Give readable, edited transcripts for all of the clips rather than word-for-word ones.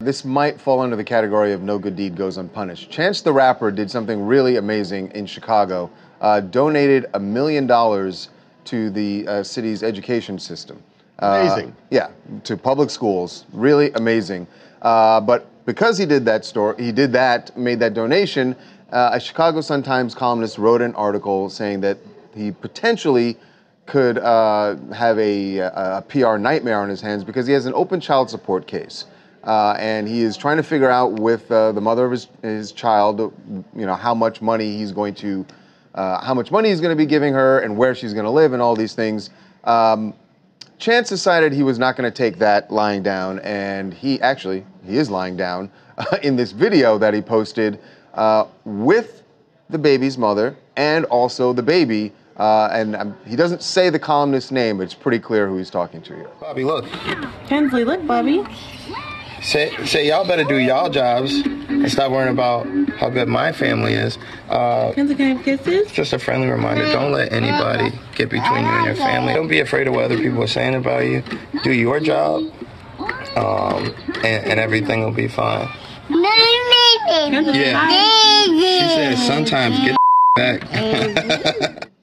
This might fall under the category of no good deed goes unpunished. Chance the Rapper did something really amazing in Chicago, donated $1 million to the city's education system. Amazing. Yeah, to public schools, really amazing. But because he did that, made that donation, a Chicago Sun-Times columnist wrote an article saying that he potentially could have a PR nightmare on his hands because he has an open child support case. And he is trying to figure out with the mother of his child, how much money he's going to be giving her and where she's going to live and all these things. Chance decided he was not going to take that lying down, and he is lying down in this video that he posted with the baby's mother and also the baby. And he doesn't say the columnist's name, but it's pretty clear who he's talking to here. Bobby, look. Hensley, look, Bobby. Say y'all better do y'all jobs and stop worrying about how good my family is. Hensley, can I have kisses? Just a friendly reminder, don't let anybody get between you and your family. Don't be afraid of what other people are saying about you. Do your job, and everything will be fine. Yeah. She said sometimes get back.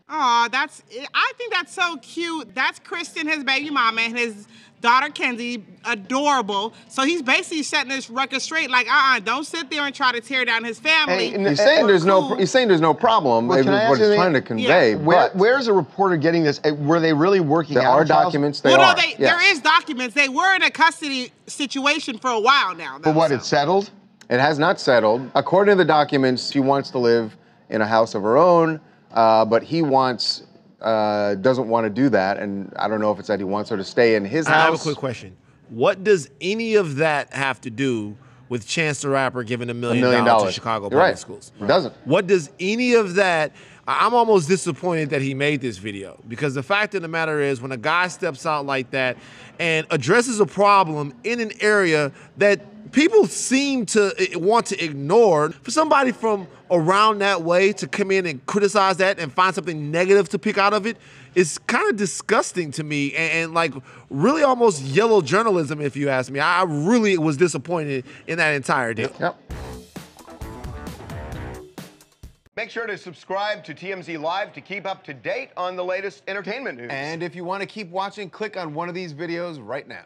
Aw, I think that's so cute. That's Kristen, his baby mama, and his daughter Kenzie, adorable. So he's basically setting this record straight, like, don't sit there and try to tear down his family. Hey, he's saying there's no problem. Well, is what he's trying to convey. Yeah. Where's a reporter getting this? Were they really working out? There are documents. There is documents. They were in a custody situation for a while now. But what, it's settled? It has not settled. According to the documents, she wants to live in a house of her own, but he doesn't want to do that, and I don't know if it's that he wants her to stay in his house. I have a quick question. What does any of that have to do with Chance the Rapper giving $1 million to Chicago public schools? It doesn't. What does any of that... I'm almost disappointed that he made this video, because the fact of the matter is when a guy steps out like that and addresses a problem in an area that people seem to want to ignore, for somebody from around that way to come in and criticize that and find something negative to pick out of it is kind of disgusting to me, and like really almost yellow journalism, if you ask me. I really was disappointed in that entire deal. Yep. Make sure to subscribe to TMZ Live to keep up to date on the latest entertainment news. And if you want to keep watching, click on one of these videos right now.